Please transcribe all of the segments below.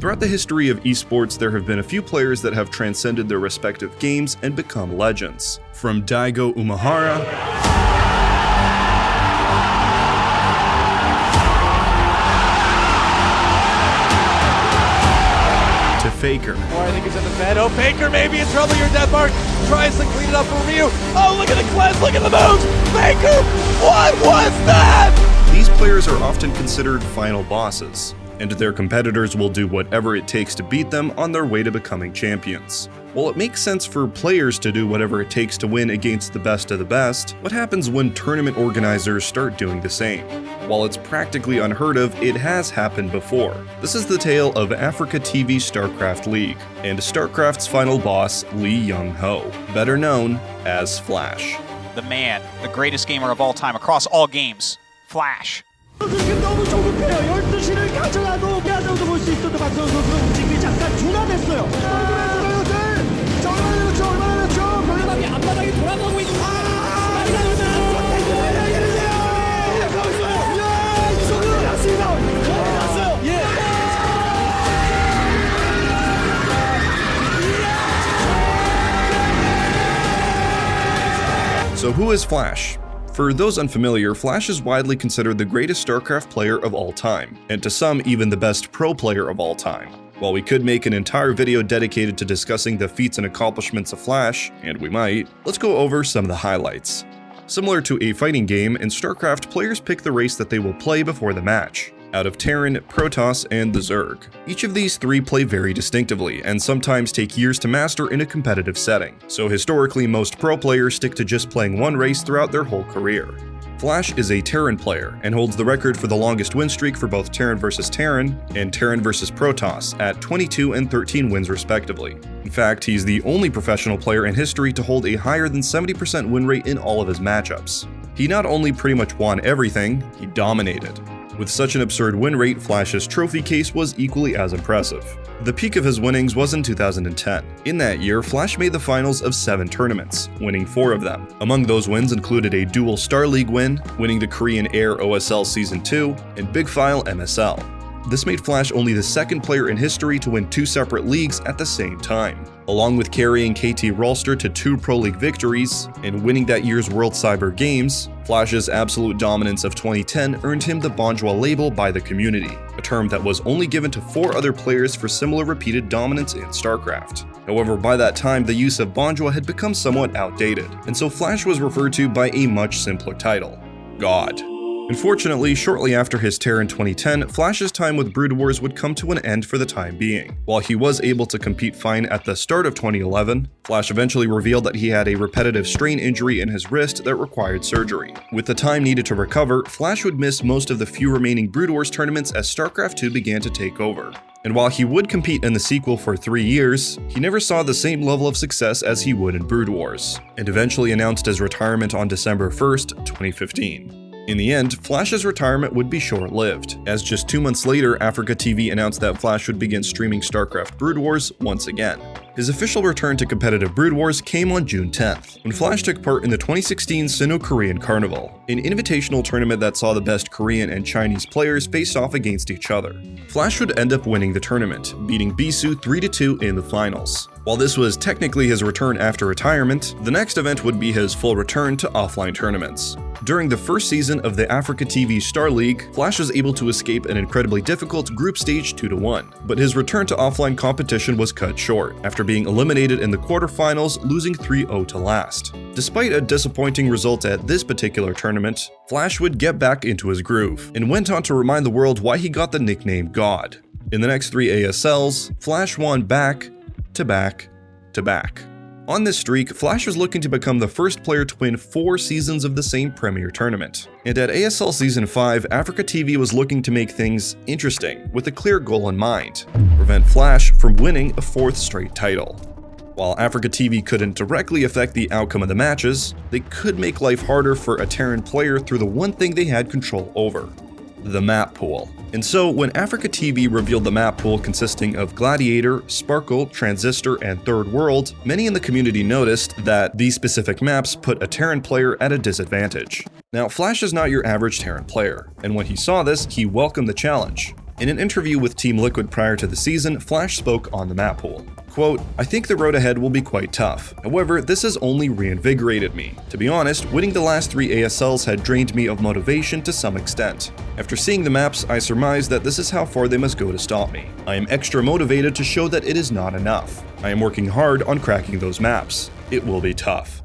Throughout the history of esports, there have been a few players that have transcended their respective games and become legends. From Daigo Umehara to Faker. I think he's in the bed. Oh, Faker may be in trouble here. Deathmark tries to clean it up for Ryu. Oh, look at the cleanse, look at the moves! Faker, what was that? These players are often considered final bosses, and their competitors will do whatever it takes to beat them on their way to becoming champions. While it makes sense for players to do whatever it takes to win against the best of the best, what happens when tournament organizers start doing the same? While it's practically unheard of, it has happened before. This is the tale of AfreecaTV StarCraft League, and StarCraft's final boss, Lee Young-ho, better known as Flash. The man, the greatest gamer of all time across all games, Flash. 지금 너무 조급해요. 12시를 가져가도 야자도 볼 수 있었던 박성훈 선수 움직임이 잠깐 둔화됐어요. 얼마나 됐죠? 병력이 앞바닥에 돌아가고 있는 So who is Flash? For those unfamiliar, Flash is widely considered the greatest StarCraft player of all time, and to some even the best pro player of all time. While we could make an entire video dedicated to discussing the feats and accomplishments of Flash, and we might, let's go over some of the highlights. Similar to a fighting game, in StarCraft players pick the race that they will play before the match, out of Terran, Protoss, and the Zerg. Each of these three play very distinctively, and sometimes take years to master in a competitive setting, so historically most pro players stick to just playing one race throughout their whole career. Flash is a Terran player, and holds the record for the longest win streak for both Terran vs Terran and Terran vs Protoss at 22 and 13 wins respectively. In fact, he's the only professional player in history to hold a higher than 70% win rate in all of his matchups. He not only pretty much won everything, he dominated. With such an absurd win rate, Flash's trophy case was equally as impressive. The peak of his winnings was in 2010. In that year, Flash made the finals of 7 tournaments, winning 4 of them. Among those wins included a dual Star League win, winning the Korean Air OSL Season 2, and Big File MSL. This made Flash only the second player in history to win 2 separate leagues at the same time. Along with carrying KT Rolster to 2 Pro League victories and winning that year's World Cyber Games, Flash's absolute dominance of 2010 earned him the Bonjour label by the community, a term that was only given to 4 other players for similar repeated dominance in StarCraft. However, by that time, the use of Bonjour had become somewhat outdated, and so Flash was referred to by a much simpler title: God. Unfortunately, shortly after his tear in 2010, Flash's time with Brood Wars would come to an end for the time being. While he was able to compete fine at the start of 2011, Flash eventually revealed that he had a repetitive strain injury in his wrist that required surgery. With the time needed to recover, Flash would miss most of the few remaining Brood Wars tournaments as StarCraft 2 began to take over. And while he would compete in the sequel for 3 years, he never saw the same level of success as he would in Brood Wars, and eventually announced his retirement on December 1st, 2015. In the end, Flash's retirement would be short-lived, as just 2 months later, AfreecaTV announced that Flash would begin streaming StarCraft Brood Wars once again. His official return to competitive Brood Wars came on June 10th, when Flash took part in the 2016 Sino-Korean Carnival, an invitational tournament that saw the best Korean and Chinese players face off against each other. Flash would end up winning the tournament, beating Bisu 3-2 in the finals. While this was technically his return after retirement, the next event would be his full return to offline tournaments. During the first season of the AfreecaTV Star League, Flash was able to escape an incredibly difficult group stage 2-1, but his return to offline competition was cut short, after being eliminated in the quarterfinals, losing 3-0 to last. Despite a disappointing result at this particular tournament, Flash would get back into his groove, and went on to remind the world why he got the nickname God. In the next 3 ASLs, Flash won back to back to back. On this streak, Flash was looking to become the first player to win 4 seasons of the same Premier tournament. And at ASL Season 5, AfreecaTV was looking to make things interesting, with a clear goal in mind: prevent Flash from winning a 4th straight title. While AfreecaTV couldn't directly affect the outcome of the matches, they could make life harder for a Terran player through the one thing they had control over: the map pool. And so, when AfreecaTV revealed the map pool consisting of Gladiator, Sparkle, Transistor, and Third World, many in the community noticed that these specific maps put a Terran player at a disadvantage. Now, Flash is not your average Terran player, and when he saw this, he welcomed the challenge. In an interview with Team Liquid prior to the season, Flash spoke on the map pool. Quote, "I think the road ahead will be quite tough. However, this has only reinvigorated me. To be honest, winning the last 3 ASLs had drained me of motivation to some extent. After seeing the maps, I surmised that this is how far they must go to stop me. I am extra motivated to show that it is not enough. I am working hard on cracking those maps. It will be tough."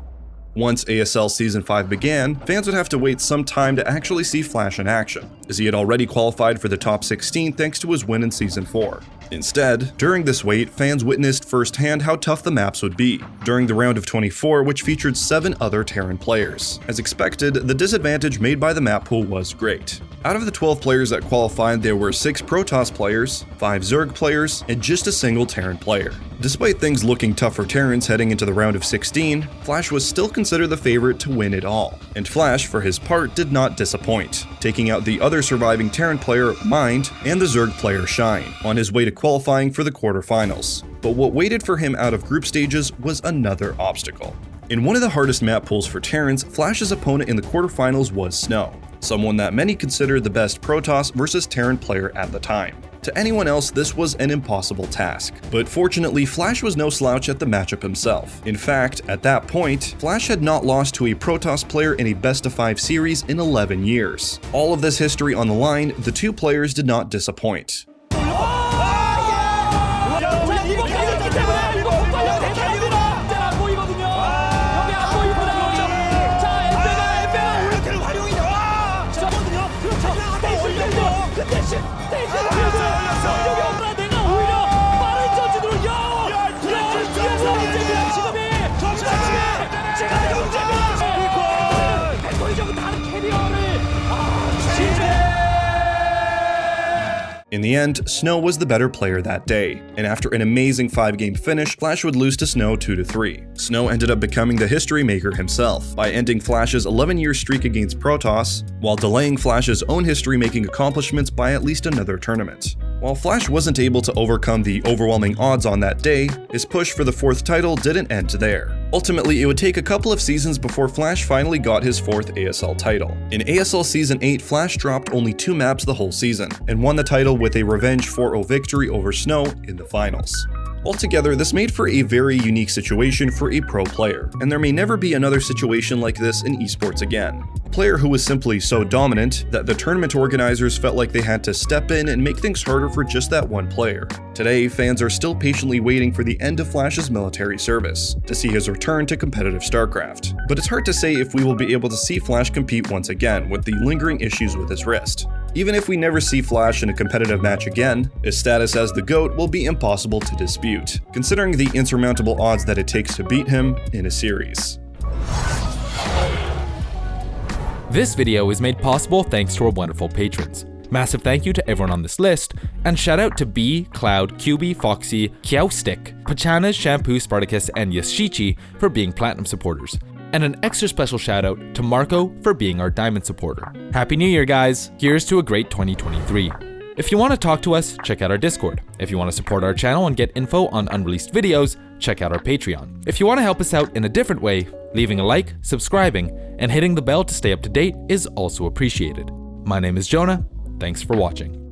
Once ASL Season 5 began, fans would have to wait some time to actually see Flash in action, as he had already qualified for the top 16 thanks to his win in Season 4. Instead, during this wait, fans witnessed firsthand how tough the maps would be, during the round of 24, which featured 7 other Terran players. As expected, the disadvantage made by the map pool was great. Out of the 12 players that qualified, there were 6 Protoss players, 5 Zerg players, and just a single Terran player. Despite things looking tough for Terrans heading into the round of 16, Flash was still considered the favorite to win it all. And Flash, for his part, did not disappoint, taking out the other surviving Terran player, Mind, and the Zerg player, Shine, on his way to qualifying for the quarterfinals. But what waited for him out of group stages was another obstacle. In one of the hardest map pools for Terrans, Flash's opponent in the quarterfinals was Snow, someone that many consider the best Protoss versus Terran player at the time. To anyone else, this was an impossible task. But fortunately, Flash was no slouch at the matchup himself. In fact, at that point, Flash had not lost to a Protoss player in a best-of-5 series in 11 years. All of this history on the line, the 2 players did not disappoint. In the end, Snow was the better player that day, and after an amazing 5-game finish, Flash would lose to Snow 2-3. Snow ended up becoming the history maker himself, by ending Flash's 11-year streak against Protoss, while delaying Flash's own history-making accomplishments by at least another tournament. While Flash wasn't able to overcome the overwhelming odds on that day, his push for the 4th title didn't end there. Ultimately, it would take a couple of seasons before Flash finally got his 4th ASL title. In ASL Season 8, Flash dropped only 2 maps the whole season, and won the title with a revenge 4-0 victory over Snow in the finals. Altogether, this made for a very unique situation for a pro player, and there may never be another situation like this in esports again. A player who was simply so dominant that the tournament organizers felt like they had to step in and make things harder for just that one player. Today, fans are still patiently waiting for the end of Flash's military service, to see his return to competitive StarCraft. But it's hard to say if we will be able to see Flash compete once again with the lingering issues with his wrist. Even if we never see Flash in a competitive match again, his status as the GOAT will be impossible to dispute, considering the insurmountable odds that it takes to beat him in a series. This video is made possible thanks to our wonderful patrons. Massive thank you to everyone on this list, and shout out to B, Cloud, QB, Foxy, Kiaostick, Pachanas, Shampoo, Spartacus, and Yashichi for being Platinum supporters. And an extra special shout out to Marco for being our Diamond supporter. Happy New Year, guys! Here's to a great 2023. If you want to talk to us, check out our Discord. If you want to support our channel and get info on unreleased videos, check out our Patreon. If you want to help us out in a different way, leaving a like, subscribing, and hitting the bell to stay up to date is also appreciated. My name is Jonah. Thanks for watching.